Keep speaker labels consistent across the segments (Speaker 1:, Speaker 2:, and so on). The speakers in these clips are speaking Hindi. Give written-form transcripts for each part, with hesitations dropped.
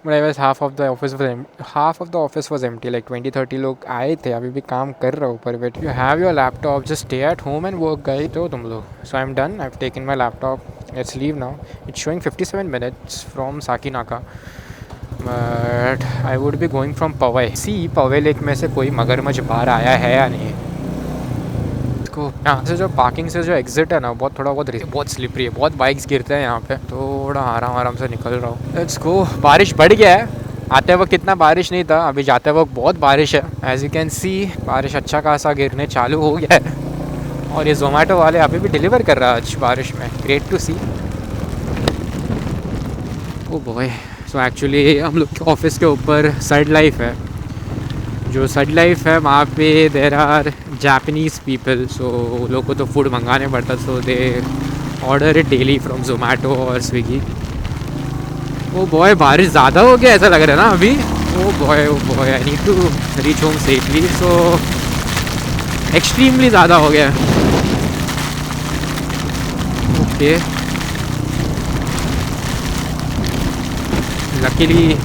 Speaker 1: But I was half of the office was empty, like 20-30 लोग आए थे, अभी भी काम कर रहा हूँ ऊपर बैठ। You have your laptop, just stay at home and work गए तो तुम लोग। So I am done, I have taken my laptop, let's leave now. It's showing 57 minutes from Sakinaka, but I would be going from Powai. See Powai lake में से कोई मगरमच्छ बाहर आया है या नहीं। को यहाँ से जो पार्किंग से जो एग्जिट है ना, बहुत स्लिपरी है, बहुत बाइक्स गिरते हैं यहाँ पे, थोड़ा आराम से निकल रहा हूँ। Let's go. बारिश बढ़ गया है, आते वक्त इतना बारिश नहीं था, अभी जाते वक्त बहुत बारिश है। एज यू कैन सी बारिश अच्छा खासा गिरने चालू हो गया है, और ये जोमेटो वाले अभी भी डिलीवर कर रहा है आज बारिश में। Great to see. Oh boy. So actually हम लोग के ऑफिस के ऊपर सड लाइफ है, जो सड लाइफ है वहाँ पे there are Japanese people, so लोग को तो फूड मंगाने पड़ता, so they order it daily from Zomato और स्विगी। ओ बॉय, बारिश ज़्यादा हो गया ऐसा लग रहा है ना अभी। Oh boy, I need to reach home safely, so extremely ज़्यादा हो गया। Okay, luckily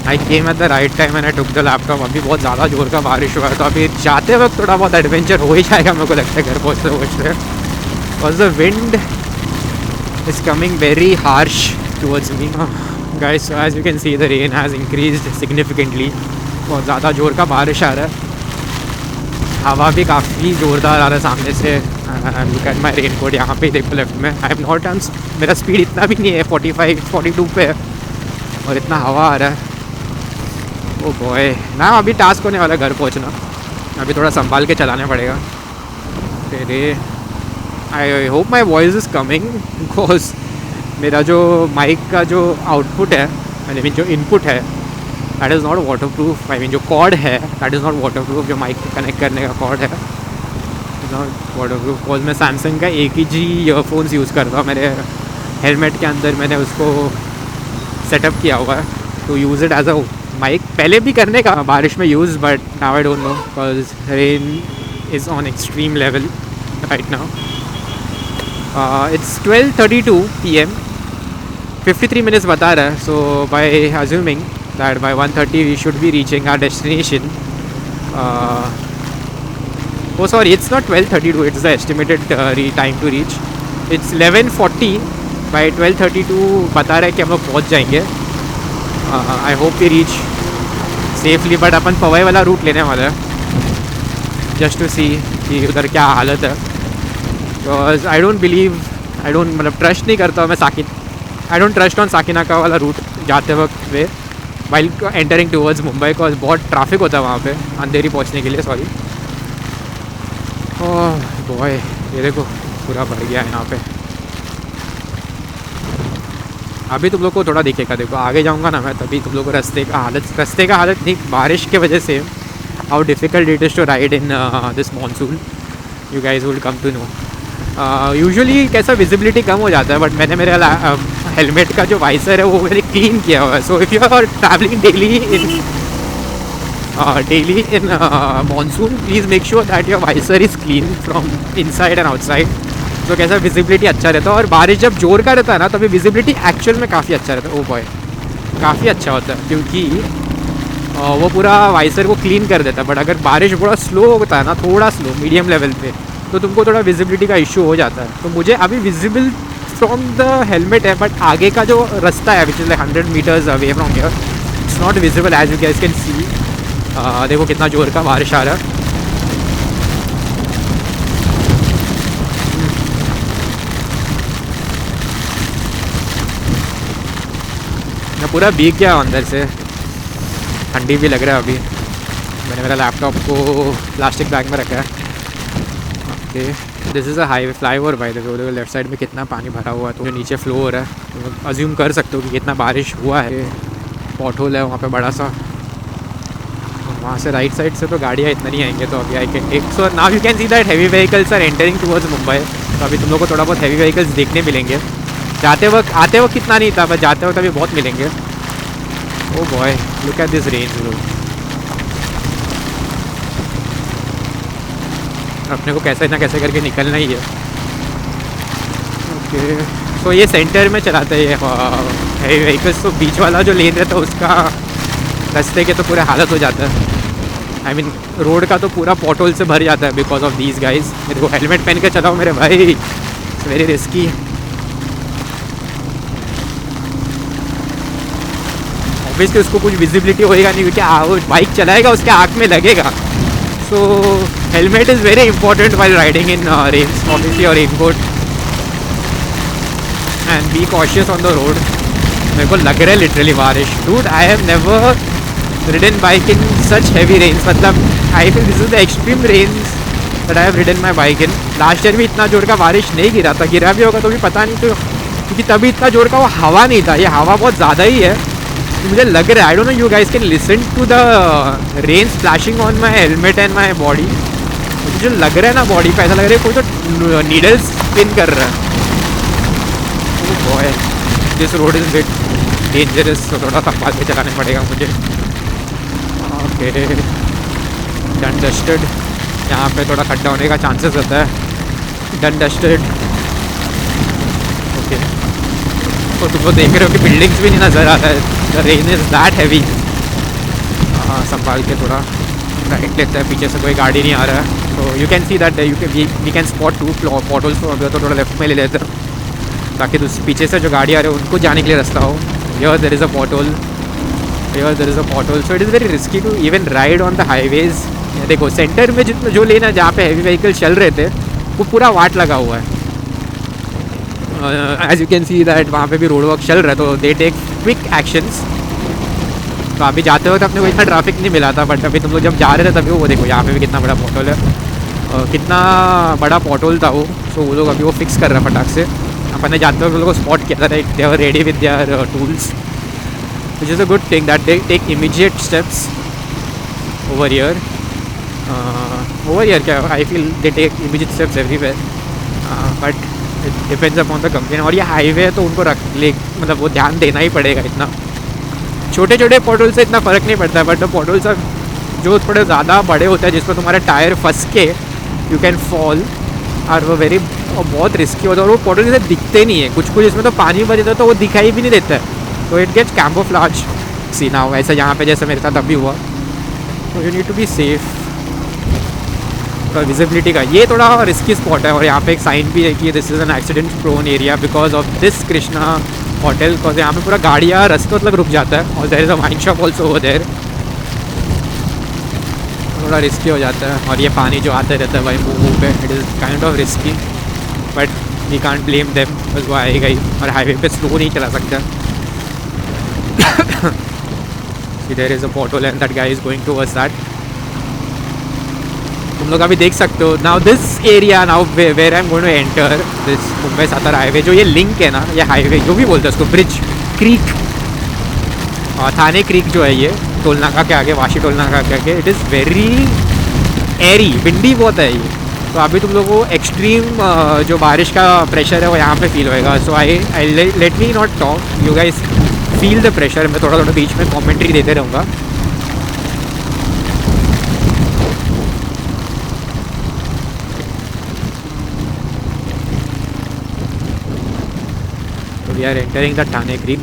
Speaker 1: I came at the right time and I took the laptop. अभी बहुत ज़्यादा जोर का बारिश हुआ है, तो अभी जाते वक्त थोड़ा बहुत एडवेंचर हो ही जाएगा मेरे को लगता है घर पहुँचते। Because the wind is coming very harsh towards me guys. So as you can see the rain has increased significantly, बहुत ज़्यादा जोर का बारिश आ रहा है, हवा भी काफ़ी ज़ोरदार आ रहा है सामने से। Look at my raincoat, यहाँ पे देखो लेफ्ट में। आई हैव नॉट डन, मेरा स्पीड इतना भी नहीं है, 45-42 पे है, और इतना हवा आ रहा है। ओ बॉय ना, अभी टास्क होने वाला है घर पहुंचना, अभी थोड़ा संभाल के चलाना पड़ेगा। तेरे I hope my voice is coming, because मेरा जो माइक का जो आउटपुट है, आई मीन जो इनपुट है, that is not water proof. I mean जो कॉर्ड है that is not water proof, जो माइक को कनेक्ट करने का कॉर्ड है is not water proof. Because मैं सैमसंग का AKG ईयरफोन्स यूज़ करता हूँ, मेरे हेलमेट के अंदर मैंने उसको सेटअप किया हुआ है to use it as a mic. पहले भी करने का बारिश में use, but now I don't know because rain is on extreme level right now. It's 12:32 PM, 53 minutes बता रहा है। So by assuming that by 1:30 we should be reaching our destination. Oh sorry, it's not 12:32, it's the estimated time to reach. It's 11:40, by 12:32 बता रहा है कि हम लोग पहुँच जाएंगे। I hope we reach safely, but अपन पवई वाला रूट लेने वाला है जस्ट टू सी कि उधर क्या हालत है। बिकॉज आई डोंट मतलब ट्रस्ट नहीं करता मैं I don't trust on Sakinaka वाला रूट जाते वक्त वे वाइल एंटरिंग टूवर्ड्स मुंबई, को बहुत ट्रैफिक होता है वहाँ पे अंधेरी पहुँचने के लिए। सॉरी। ओह बॉय, ये देखो पूरा भर गया है यहाँ पे। अभी तुम लोग को थोड़ा दिखेगा, देखो आगे जाऊंगा ना मैं, तभी तुम लोग को रास्ते का हालत नहीं, बारिश के वजह से how difficult it is to ride in this monsoon, you guys will come to know. Usually कैसा विजिबिलिटी कम हो जाता है, बट मैंने मेरे हेलमेट का जो वाइसर है वो मैंने क्लीन किया हुआ है। So if you are travelling daily in monsoon, please make sure that your visor is clean from inside and outside, तो कैसा विजिबिलिटी अच्छा रहता है। और बारिश जब जोर का रहता है ना, तभी विजिबिलिटी एक्चुअल में काफ़ी अच्छा रहता है। ओ बॉय, काफ़ी अच्छा होता है, क्योंकि वो पूरा वाइसर को क्लीन कर देता है। बट अगर बारिश थोड़ा स्लो होता है ना, थोड़ा स्लो मीडियम लेवल पे, तो तुमको थोड़ा विजिबिलिटी का इशू हो जाता है। तो मुझे अभी विजिबल फ्रॉम द हेलमेट है, बट आगे का जो रास्ता है which is like 100 meters away from here, it's not visible as you guys can see. देखो कितना जोर का बारिश आ रहा है। मैं पूरा भीग गया अंदर से, ठंडी भी लग रहा है अभी। मैंने मेरा लैपटॉप को प्लास्टिक बैग में रखा है। Okay, this is a highway flyover by the way. देखो लेफ्ट साइड में कितना पानी भरा हुआ है, तो जो नीचे फ्लो हो रहा है, तो अज्यूम कर सकते हो कि कितना बारिश हुआ है। पॉट है वहाँ पे बड़ा सा, वहाँ से राइट साइड से तो गाड़ियाँ इतना नहीं आएंगे, तो अभी I can take. So now you can see that heavy vehicles are entering towards Mumbai. तो अभी तुम लोग को थोड़ा बहुत हैवी व्हीकल्स देखने मिलेंगे। आते वक्त कितना नहीं था, बट जाते वक्त अभी बहुत मिलेंगे। Oh boy, look at this range bro. अपने को कैसे ना कैसे करके निकलना ही है। ओके, सो ये सेंटर में चलाता है ये हैवी व्हीकल्स, तो बीच वाला जो लेन रहता है उसका रास्ते के तो पूरे हालत हो जाता है। आई मीन रोड का तो पूरा पॉटहोल से भर जाता है बिकॉज ऑफ दीज गाइज। मेरे को हेलमेट पहन के चलाओ मेरे भाई, इट्स वेरी रिस्की। ऑब्वियसली उसको कुछ विजिबिलिटी होएगा नहीं क्योंकि वो बाइक चलाएगा उसके आँख में लगेगा। So helmet is very important while riding in rains, obviously और raincoat, and be cautious on the road. मेरे को लग रहा है लिटरली बारिश। Dude I have never ridden bike in such heavy rains, मतलब I feel this is the extreme rains that I have ridden my bike in। Last year भी इतना जोर का बारिश नहीं गिरा था, गिरा भी होगा तो भी पता नहीं, तो क्योंकि तभी इतना जोर का वो हवा नहीं था, ये हवा बहुत ज़्यादा ही है। तो मुझे लग रहा है, I don't know you guys can listen to the rain splashing on my helmet and my body. मुझे जो लग रहा है ना बॉडी पे, ऐसा लग रहा है कोई तो नीडल स्पिन कर रहा है। This road is bit dangerous, तो थोड़ा संभाल के चलाने पड़ेगा मुझे। ओके डन डस्टेड, यहाँ पे थोड़ा खड्डा होने का चांसेस रहता है। डन डस्टेड ओके, तो तुम लोग देख रहे हो कि बिल्डिंग्स भी नहीं नज़र आ रहा है, the rain is that heavy. संभाल के थोड़ा राइट लेते हैं, पीछे से कोई गाड़ी नहीं आ रहा है। तो you can see that we can spot 2 potholes, तो थोड़ा लेफ्ट में ले लेते हैं ताकि पीछे से जो गाड़ी आ रही है उनको जाने के लिए रास्ता हो। Here there is a pothole, here there is a pothole, so it is very risky to even ride on the highways। देखो सेंटर में जितना जो लेन है जहाँ पे हैवी व्हीकल चल रहे थे वो पूरा वाट लगा हुआ है। As you can see that वहाँ पे भी रोड वर्क चल रहा है, तो दे टेक क्विक एक्शंस। तो अभी जाते वक्त अपने को इतना ट्रैफिक नहीं मिला था, बट अभी तुम लोग जब जा रहे थे तभी वो देखो यहाँ पे भी कितना बड़ा पॉटहोल है, कितना बड़ा पॉटहोल था वो। सो वो लोग अभी वो फिक्स कर रहे हैं फटाक से। अपन ने जाते वक्त वो लोग को स्पॉट किया था, they are ready with their tools, which is a good thing that they take immediate steps over here। Over here क्या I feel they take immediate steps everywhere, but it depends upon the company। और ये हाईवे है तो उनको मतलब वो ध्यान देना ही पड़ेगा। इतना छोटे छोटे पॉटहोल से इतना फ़र्क नहीं पड़ता है, बट पॉटहोल से जो थोड़े ज़्यादा बड़े होते हैं जिसमें तुम्हारे टायर फंस के यू कैन फॉल, और वो बहुत रिस्की होता है। और वो पॉटहोल जैसे दिखते नहीं है, कुछ इसमें तो पानी भर जाता है तो वो दिखाई भी नहीं देता है, तो it gets camouflage see now. ऐसा यहाँ पे जैसे मेरे साथ अभी हुआ, तो you need to be safe. Visibility का ये थोड़ा रिस्की स्पॉट है, और यहाँ पे एक साइन भी है कि this is an accident prone area because of this Krishna hotel, because यहाँ पे पूरा गाड़ियाँ रास्ते मतलब रुक जाता है, और there is a wine shop also over there. थोड़ा रिस्की हो जाता है, और ये पानी जो आते रहता है भाई मुँह पे, it is kind of risky, but we can't blame them, बस वो आएगा ही। और हाईवे पे स्लो नहीं चला सकता। See, there is a pothole and that guy is going towards that। तुम लोग अभी देख सकते हो। Now this area now where I am going to enter this Mumbai Satara highway, जो ये लिंक है ना, ये हाईवे जो भी बोलते हैं उसको, ब्रिज क्रीक, थाने क्रीक जो है ये टोल नाका के आगे, वाशी टोल नाका के आगे, it is very airy, windy बहुत है ये। तो अभी तुम लोगों को एक्सट्रीम जो बारिश का प्रेशर है वो यहाँ पे फील होएगा। So I let me not talk, you guys feel the pressure. मैं थोड़ा थोड़ा बीच में कमेंट्री देते रहूँगा। तो we are entering the Thane creek.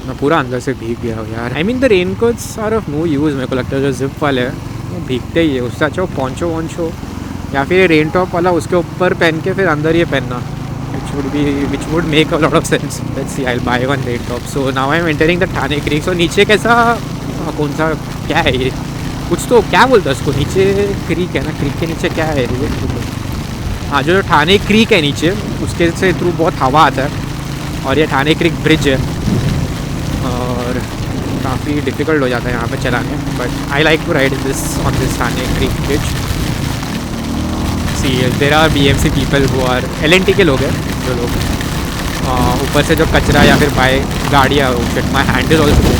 Speaker 1: मैं पूरा अंदर से भीग गया हूँ यार। I mean the raincoats are of no use, मेरे को लगता है जो जिप वाले हैं वो भीगते ही है। उससे अच्छा वो पॉन्चो वॉन्चो या फिर ये रेन टॉप वाला उसके ऊपर पहन के फिर अंदर ये पहनना, which would make a lot of sense। Let's see, I'll buy one rain top। So now I'm entering the Thane creek. So नीचे कैसा कौन सा क्या है ये, कुछ तो क्या बोलता है उसको, नीचे क्रीक है ना, क्रीक के नीचे क्या है ये, हाँ जो ठाणे क्रीक है नीचे उसके से थ्रू बहुत हवा आता है, और ये ठाणे क्रीक ब्रिज है, और काफ़ी डिफ़िकल्ट हो जाता है यहाँ पे चलाने, but I like to ride this on this Thane creek bridge. See there are BMC people who are LNT के लोग हैं जो लोग ऊपर से जो कचरा या फिर बाय गाड़ियाँ, my hand is also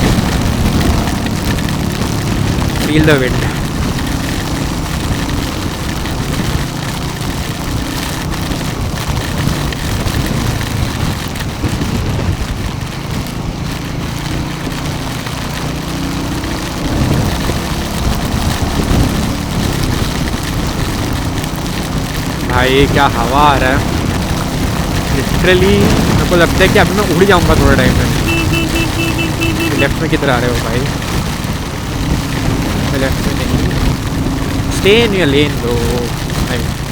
Speaker 1: feel the wind. भाई क्या हवा आ रहा है, लिटरली मैं मेरे को लगता है कि अभी मैं उड़ जाऊँगा थोड़ा टाइम में। लेफ्ट में किधर आ रहे हो भाई? लेफ्ट में नहीं, stay in your lane bro.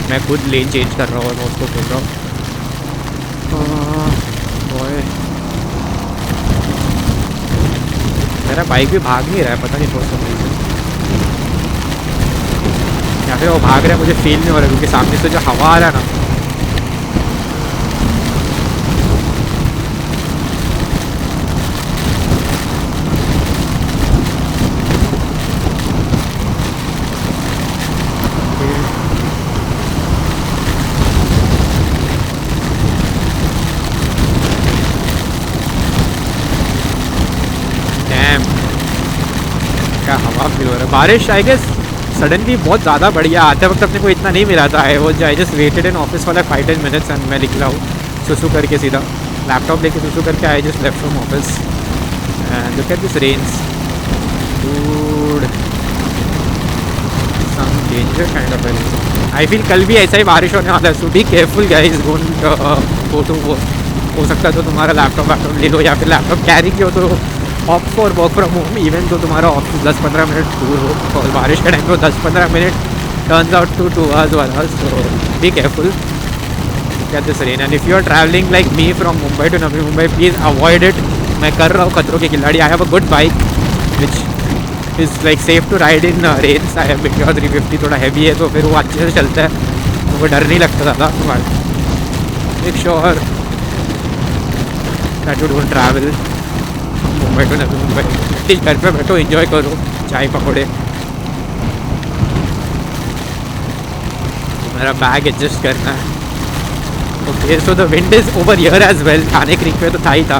Speaker 1: मैं खुद लेन चेंज कर रहा हूँ और मैं उसको बोल रहा हूँ मेरा बाइक भी भाग नहीं रहा है, पता नहीं कौन सा रीज़न, या फिर वो भाग रहा है मुझे फील नहीं हो रहा क्योंकि सामने से जो हवा आ रहा है ना। क्या हवा फील हो रहा है। बारिश आई गेस सडनली बहुत ज़्यादा बढ़िया आते वक्त अपने को इतना नहीं मिला था। I just weighted in office for like 5-10 minutes and मैं निकला हूँ सुसु करके सीधा लैपटॉप लेके सुसु करके। I just left from office and look at this rains dude, some danger kind of rain. I feel कल भी ऐसा ही बारिश होने वाला है, so be careful guys, don't go to वो। हो सकता है तो तुम्हारा लैपटॉप ले लो या फिर लैपटॉप कैरी किया तो opt for work from home even तो तुम्हारा ऑफिस 10-15 मिनट दूर हो। और बारिश के टाइम पे 10-15 minute turns out to 2 hours 1 hour, so be careful. Get this rain and if you are traveling like me from Mumbai to Navi Mumbai, please avoid it. मैं कर रहा हूँ खतरों के खिलाड़ी। I have a good bike which is like safe to ride in rains. I have Meteor 350, थोड़ा heavy है तो फिर वो अच्छे से चलता है, तो वो डर नहीं लगता ज़्यादा। Make sure that you don't travel Mumbai to Navi Mumbai. Please घर पे बैठो, एंजॉय करो चाय पकौड़े। मेरा बैग एडजस्ट करना है। Okay so the wind is over here as well. Thane creek पे तो था ही था,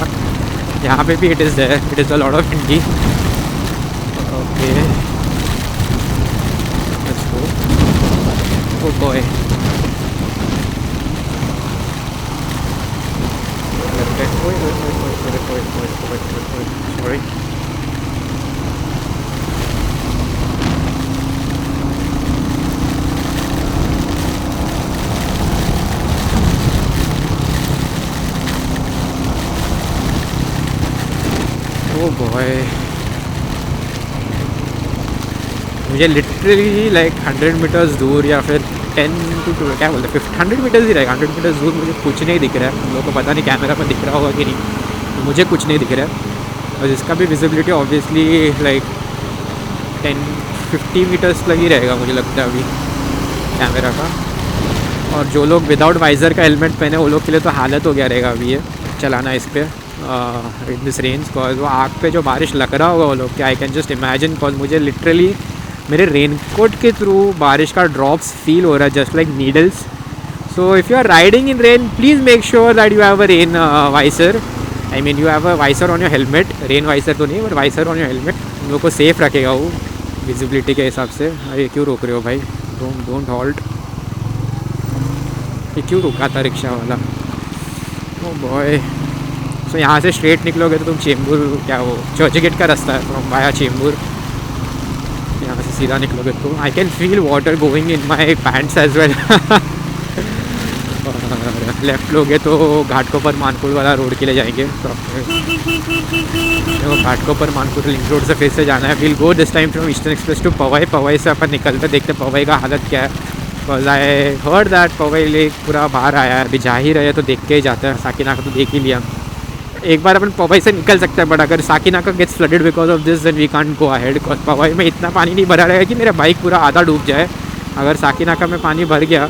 Speaker 1: यहाँ पे भी it is there, it is a lot of windy. Okay let's go. Oh boy sorry. Oh boy. मुझे लिटरली लाइक 100 मीटर्स दूर या फिर 10 to 2 क्या बोलते हैं 100 मीटर्स ही रहेगा। 100 मीटर्स दूर मुझे कुछ नहीं दिख रहा है। हम लोगों को पता नहीं कैमरा पर दिख रहा होगा कि नहीं, मुझे कुछ नहीं दिख रहा है। और इसका भी विजिबिलिटी ऑब्वियसली लाइक 10-50 मीटर्स लग ही रहेगा मुझे लगता है अभी कैमरा का। और जो लोग विदाउट वाइज़र का हेलमेट पहने वो लोग के लिए तो हालत हो गया रहेगा अभी ये चलाना इस पर इन दिस रेंज। कॉज वो आग पे जो बारिश लग रहा होगा वो लोग, क्या I can just imagine. Cause मुझे लिटरली मेरे रेनकोट के थ्रू बारिश का ड्रॉप्स फील हो रहा है just like needles. So if you are riding in rain please make sure that you have a rain visor. I mean you have a visor on your helmet. Rain visor तो नहीं but visor on your helmet. उन लोगों को सेफ़ रखेगा वो विजिबिलिटी के हिसाब से। अरे क्यों रोक रहे हो भाई? Don't halt. ये क्यों रुका था रिक्शा वाला? ओ बॉय। सो यहाँ से स्ट्रेट निकलोगे तो तुम चेंबूर, क्या वो चर्च गेट का रास्ता है फ्रॉम वाया चेंबूर। यहाँ से सीधा निकलोगे तो I can feel water going in my pants as well. Left लोगे तो घाटकोपर मानकुड़ वाला रोड के लिए जाएंगे। तो घाटकोपर मानकुड़ लिंक रोड से फिर से जाना है। Will go this time from eastern express to Powai. Powai से अपन निकलते देखते पवई का हालत क्या है। Because I heard that Powai lake पूरा बाहर आया है। अभी जा ही रहे तो देख के ही जाते हैं। साकिनाका तो देख ही लिया, एक बार अपन पवई से निकल सकते हैं। बट अगर Sakinaka gets flooded because of this then we can't go ahead. Because Powai में इतना पानी नहीं भरा रहेगा कि मेरा बाइक पूरा आधा डूब जाए। अगर साकिनाका में पानी भर गया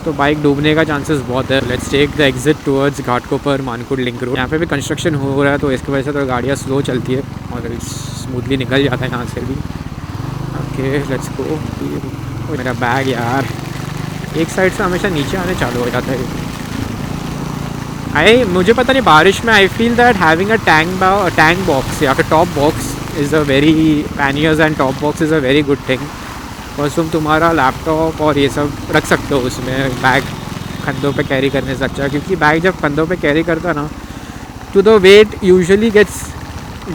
Speaker 1: तो बाइक डूबने का चांसेस बहुत है। Let's take the exit towards Ghatkopar Mankhurd link road. यहाँ पे भी कंस्ट्रक्शन हो रहा है तो इसकी वजह से तो गाड़ियाँ स्लो चलती है और स्मूथली निकल जाता है यहाँ से भी। ओके लेट्स गो। मेरा बैग यार एक साइड से हमेशा नीचे आने चालू हो जाता है। मुझे पता नहीं बारिश में I feel that having a tank box या फिर top box is a very panniers and top box is a very good thing. और तुम तुम्हारा लैपटॉप और ये सब रख सकते हो उसमें। बैग कंधों पे कैरी करने से अच्छा, क्योंकि बैग जब कंधों पे कैरी करता ना तो वेट यूजुअली गेट्स,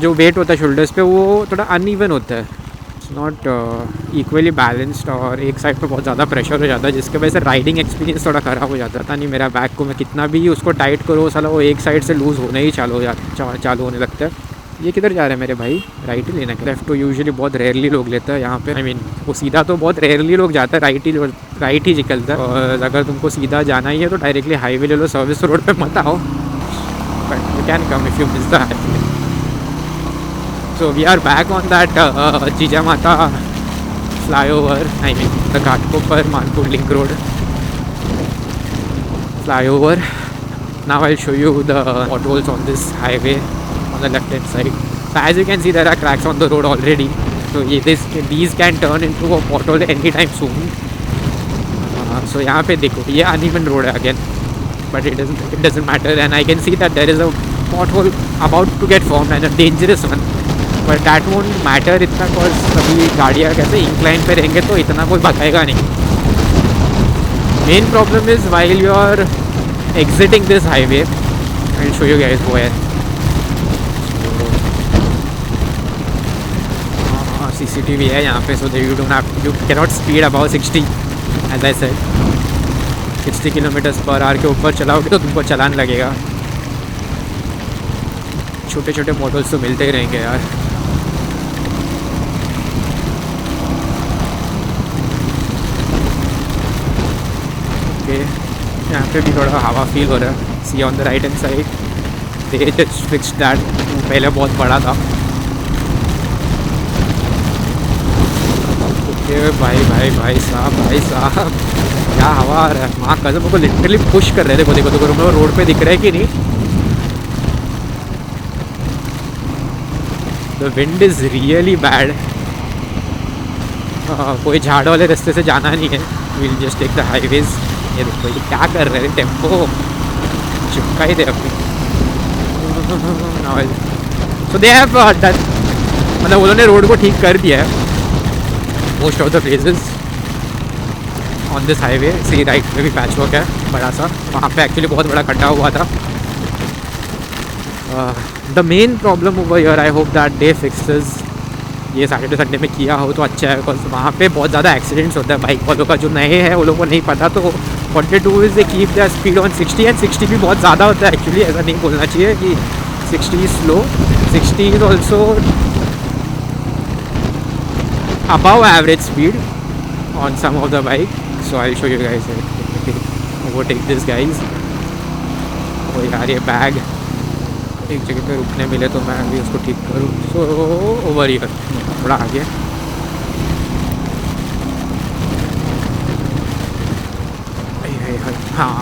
Speaker 1: जो वेट होता है शोल्डर्स पे वो थोड़ा अनइवन होता है। इट्स नॉट इक्वली बैलेंस्ड और एक साइड पे बहुत ज़्यादा प्रेशर हो जाता है, जिसकी वजह से राइडिंग एक्सपीरियंस थोड़ा ख़राब हो जाता था। नहीं मेरा बैग को मैं कितना भी उसको टाइट करो साला वो एक साइड से लूज़ होने ही चालू होने लगता है। ये किधर जा रहे हैं मेरे भाई? राइट ही लेना है। लेफ्ट तो यूजुअली बहुत रेयरली लोग लेते हैं यहाँ पे। आई मीन वो सीधा तो बहुत रेयरली लोग जाता है, राइट ही निकलता है। और अगर तुमको सीधा जाना ही है तो डायरेक्टली हाईवे ले लो, सर्विस रोड पे मत आओ, but you can come if you miss the highway. So we are back on that Jijamata flyover, I mean the Ghatkopar Mankhurd link road flyover. Now I'll show you the potholes on this highway on the left hand side. So as you can see there are cracks on the road already. So these can turn into a pothole anytime soon. So यहाँ पे देखो ये uneven road है again, but it doesn't matter, and I can see that there is a pothole about to get formed and a dangerous one. But that won't matter इतना, cause अभी गाड़ियाँ कैसे incline पे रहेंगे तो इतना कोई बताएगा नहीं. Main problem is while you are exiting this highway, I'll show you guys where. CCTV है यहाँ पे, so that you cannot speed above 60, as I said. 60 km/h के ऊपर चलाओगे तो तुमको चालान लगेगा. छोटे छोटे मॉडल्स तो मिलते ही रहेंगे यार. ओके यहाँ पे भी थोड़ा हवा फील हो रहा है. See on the right hand side they just fixed that. पहले बहुत बड़ा था. ओके भाई साहब क्या हवा आ रहा है. माँ कसम को लिटरली पुश कर रहे थे. देखो देखो देखो रोड पे दिख रहा है कि नहीं. The wind is really bad. कोई झाड़ वाले रास्ते से जाना नहीं है. Will just take the highways. ये देखो ये क्या कर रहे थे. टेम्पो चिपका ही दे अपनी. सो दे हैव डन, मतलब उन्होंने रोड को ठीक कर दिया है most of the places on this highway. See right में भी पैच वर्क है बड़ा सा. वहाँ पे एक्चुअली बहुत बड़ा खड्डा हुआ था. The main problem over here, I hope that they fixes ये सैटरडे संडे में किया हो तो अच्छा है. बिकॉज वहाँ पे बहुत ज़्यादा एक्सीडेंट्स होता है बाइक वालों का. जो नए हैं वो लोगों को नहीं पता, तो what they do is they keep their speed on 60. And 60 भी बहुत ज़्यादा होता है एक्चुअली. ऐसा नहीं बोलना चाहिए कि 60 is slow. 60 is also above average speed on some of the bike. So I'll show you guys it. Overtake this guys. तो यार ये बैग एक जगह पे रुकने मिले तो मैं अभी उसको ठीक करूँ. सो ओवर हियर थोड़ा आगे. हाँ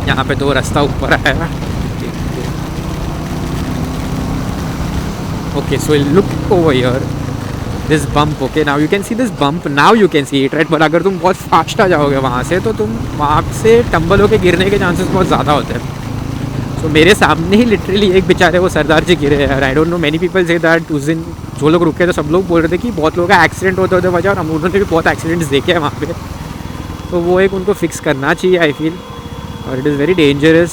Speaker 1: यहाँ पे दो रास्ता ऊपर आया. Okay so look over here this bump. Okay now you can see this bump. Now you can see it right. But अगर तुम बहुत फास्ट आ जाओगे वहाँ से तो तुम वहाँ से टम्बल होके गिरने के चांसेस बहुत ज़्यादा होते हैं. सो मेरे सामने ही लिटरली एक बेचारे वो सरदार जी गिरे यार. आई don't know many people say that उस दिन जो लोग रुके थे सब लोग बोल रहे थे कि बहुत लोगों का एक्सीडेंट होते होते वजह. और हम उन्होंने भी बहुत एक्सीडेंट्स देखे हैं वहाँ पे. तो वो एक उनको फिक्स करना चाहिए आई फील. और it is very dangerous.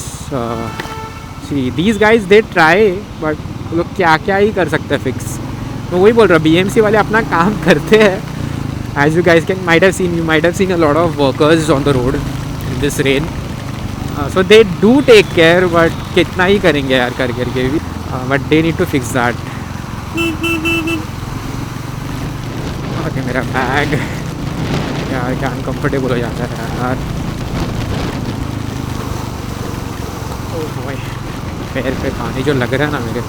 Speaker 1: See these guys they try, but वो लोग क्या क्या ही कर सकते हैं फिक्स. तो वही बोल रहा हूँ BMC वाले अपना काम करते हैं. As you guys can might have seen a lot of workers on the road in this rain. So they do take care, but कितना ही करेंगे यार कर करके भी. But they need to fix that. Okay मेरा बैग यार क्या अनकम्फर्टेबल हो जाता है यार. ओह भाई पैर पे पानी जो लग रहा है ना मेरे.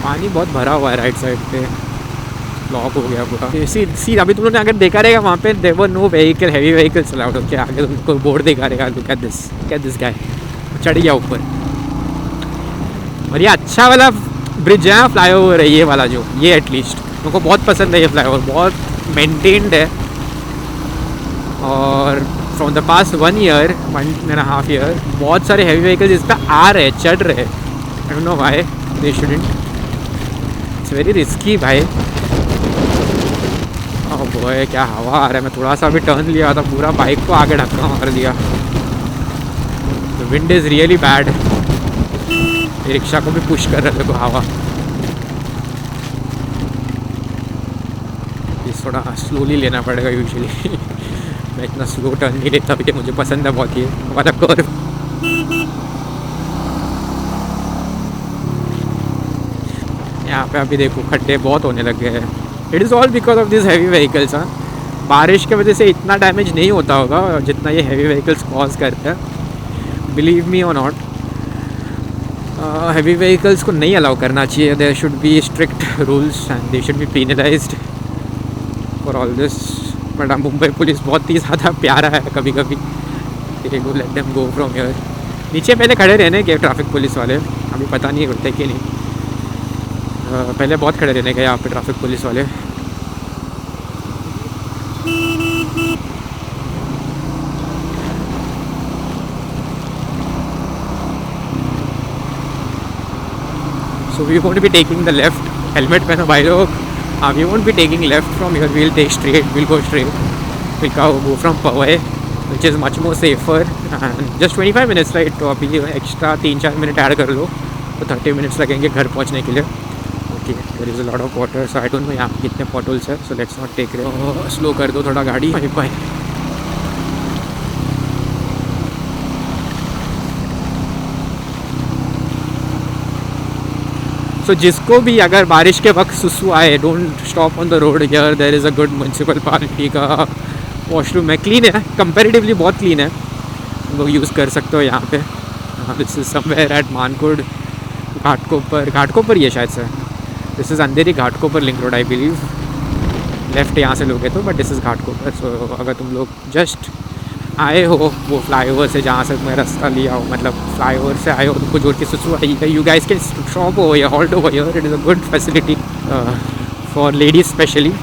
Speaker 1: पानी बहुत भरा हुआ है राइट साइड पे. ब्लॉक हो गया पूरा. सी अभी तुम लोगों ने अगर देखा रहेगा वहाँ पे there were no vehicle, heavy vehicles allowed. Okay आगे तुमको बोर्ड देखा रहेगा. Look at this guy. चढ़ गया ऊपर. और ये अच्छा वाला ब्रिज है, फ्लाईओवर है ये वाला. जो ये एटलीस्ट मेरे को बहुत पसंद है. ये फ्लाईओवर बहुत मेंटेन्ड है. और फ्रॉम द पास्ट 1.5 ईयर बहुत सारे हैवी व्हीकल्स इस पर आ रहे चढ़ रहे. I don't know why they shouldn't. It's very risky भाई। ओह बॉय क्या हवा आ रहा है। मैं थोड़ा सा भी टर्न लिया था पूरा बाइक को आगे धक्का मार दिया। The wind is really bad. Rickshaw को भी पुश कर रहे थे हवा। इस थोड़ा स्लोली लेना पड़ेगा यूजुअली। मैं इतना स्लो टर्न नहीं लेता क्योंकि मुझे पसंद है बहुत ये वाला कर्व। यहाँ पे अभी देखो खड्डे बहुत होने लग गए हैं। It is all because of this heavy vehicles. हाँ, बारिश की वजह से इतना डैमेज नहीं होता होगा जितना ये हैवी व्हीकल्स कॉज करते हैं। बिलीव मी और नॉट, हैवी व्हीकल्स को नहीं अलाउ करना चाहिए। There should be strict rules and they should be penalised for all this. But Mumbai police बहुत ही ज़्यादा प्यारा है कभी कभी। Go let them go from here. नीचे पहले खड़े रहने के ट्रैफिक पुलिस वाले, अभी पता नहीं होते कि नहीं। पहले बहुत खड़े रहने के यहाँ पे ट्रैफिक पुलिस वाले। So we won't be taking the left. Helmet पहनो भाई लोग। We won't be taking left from here, we'll take straight, we'll go straight, we'll go from Powai which is much more safer and just 25 minutes right. तो अभी एक्स्ट्रा 3-4 मिनट ऐड कर लो तो 30 मिनट्स लगेंगे घर पहुँचने के लिए। Okay, there is a lot of water, so I don't know यहाँ पे कितने पॉटल्स है। So let's not take it. Slow कर दो थोड़ा गाड़ी। बाय। सो जिसको भी अगर बारिश के वक्त सुसु आए, don't stop on the road here. There is a good municipal party का वॉशरूम है, क्लीन है, कंपैरेटिवली बहुत क्लीन है, लोग यूज़ कर सकते हो यहाँ पे। This is somewhere at Mankhurd, Ghatkopar ये शायद से। This is Andheri Ghatkopar link road I believe. Left यहाँ से लोगे तो, but this is Ghatkopar. So अगर तुम लोग जस्ट आए हो वो फ्लाईओवर से जहाँ से मैं रास्ता लिया हो, मतलब फ्लाईओवर से आए हो, तुमको जोड़ के सुसु आई है, you guys can stop over here, halt over here. It is a good facility for ladies specially.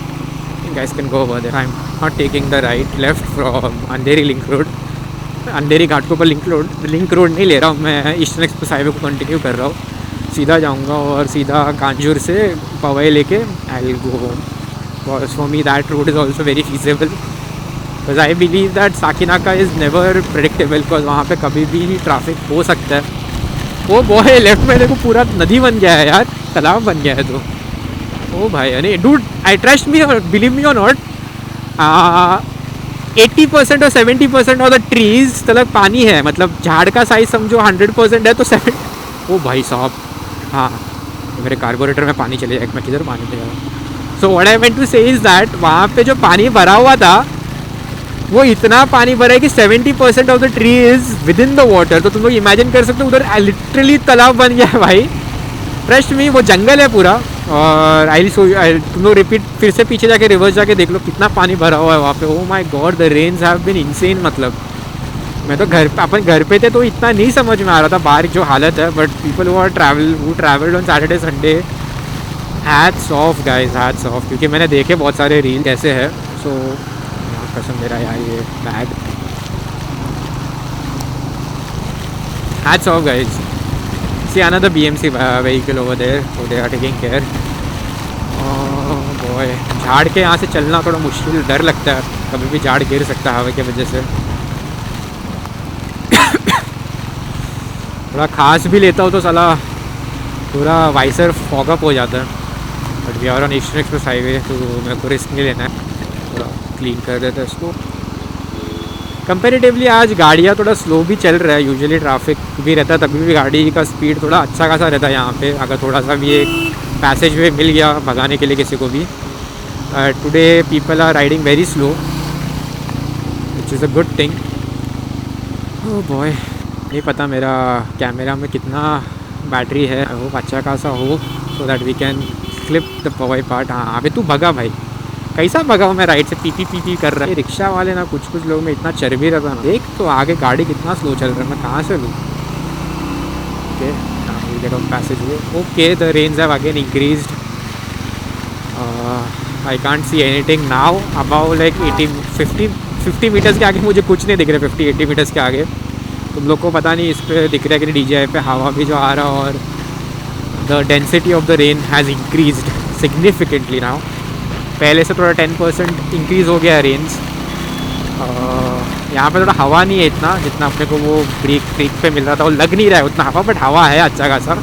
Speaker 1: You guys can go over there. I'm not taking the left from Andheri link road, Andheri Ghatkopar link road नहीं ले रहा हूँ मैं। ईस्टर्न एक्सप्रेस हाईवे को कंटिन्यू कर रहा हूँ। सीधा जाऊँगा और सीधा कांजूर से पवई लेके I will go home. Because for me that road is also very feasible, because I believe that Sakinaka is never predictable, because वहाँ पे कभी भी ट्रैफिक हो सकता है। वो बॉय लेफ्ट में देखो पूरा नदी बन गया है यार, तालाब बन गया है। तो ओ भाई अरे डूड, आई ट्रस्ट मी और बिलीव मी और नॉट, 80% और 70% ऑफ द ट्रीज तलक पानी है। मतलब झाड़ का साइज समझो 100% है तो 7। ओ भाई साहब, हाँ मेरे कार्बोरेटर में पानी चले जाएगा, मैं किधर पानी ले जाऊँ। So what I want to say is that वहाँ पे जो पानी भरा हुआ था वो इतना पानी भरा है कि 70% of the tree is within the water. तो तुम लोग इमेजिन कर सकते हो उधर लिटरली तालाब बन गया है भाई। ट्रस्ट मी, वो जंगल है पूरा। और तुम लोग रिपीट फिर से पीछे जाके रिवर्स जाके देख लो कितना पानी भरा हुआ है वहाँ पे। Oh my god, the rains have been insane. मतलब मैं तो अपन घर पे थे तो इतना नहीं समझ में आ रहा था बाहर जो हालत है, but people who travelled on Saturday Sunday, hats off guys, hats off. क्योंकि मैंने देखे बहुत सारे रील कैसे है। सो कसम मेरा यार ये bag, hats off guys. See another BMC vehicle over there, so they are taking care. Oh boy, झाड़ के यहाँ से चलना थोड़ा मुश्किल, डर लगता है, कभी भी झाड़ गिर सकता है हवा की वजह से। थोड़ा खास भी लेता हो तो साला पूरा वाइसर फॉग अप हो जाता है। But we are on eastern express highway तो मेरे को रिस्क नहीं लेना है, थोड़ा क्लीन कर देता है इसको। कंपैरेटिवली आज गाड़ियाँ थोड़ा स्लो भी चल रहा है। यूजुअली ट्रैफिक भी रहता है तभी भी गाड़ी का स्पीड थोड़ा अच्छा खासा रहता है यहाँ पे। अगर थोड़ा सा भी एक पैसेज वे मिल गया भगाने के लिए किसी को भी। Today people are riding very slow which is a good thing. Oh boy, नहीं पता मेरा कैमरा में कितना बैटरी है। आई होप अच्छा खासा हो so that we can clip the Powai part. हाँ अभी तू भगा भाई, कैसा भगा हूँ मैं राइट से, पी कर रहा है। रिक्शा वाले ना कुछ लोग में इतना चर्बी रहता ना। देख तो आगे गाड़ी कितना स्लो चल रहा है, मैं कहाँ से लूँ। Okay, get on passage way. Okay, the rains have again increased. I can't see anything now about like 50 meters के आगे मुझे कुछ नहीं दिख रहा। 50-80 मीटर्स के आगे तुम लोग को पता नहीं इस पर दिख रहा है कि DJI पे हवा भी जो आ रहा, और the density of the rain has increased significantly now. पहले से थोड़ा 10% इंक्रीज़ हो गया रेंस। यहाँ पे थोड़ा हवा नहीं है इतना जितना अपने को वो क्रीक पे मिल रहा था, वो लग नहीं रहा है उतना हवा, बट हवा है अच्छा खासा।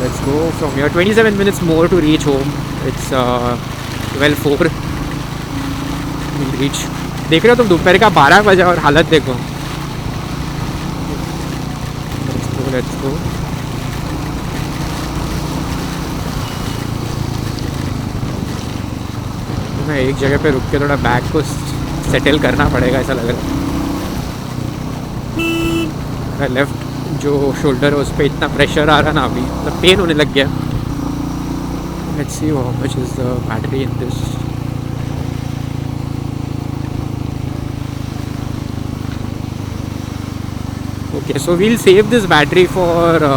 Speaker 1: Let's go from here, 27 minutes more to reach home. It's 12:04 reach. देख रहे हो तुम, दोपहर का 12 बजे और हालत देखो। Let's go. मैं एक जगह पे रुक के थोड़ा बैग को सेटल करना पड़ेगा ऐसा लग रहा है। लेफ्ट जो शोल्डर है उस पर इतना प्रेशर आ रहा ना अभी, मतलब पेन होने लग गया। Let's see how much is the battery in this. Okay, so we'll save this battery for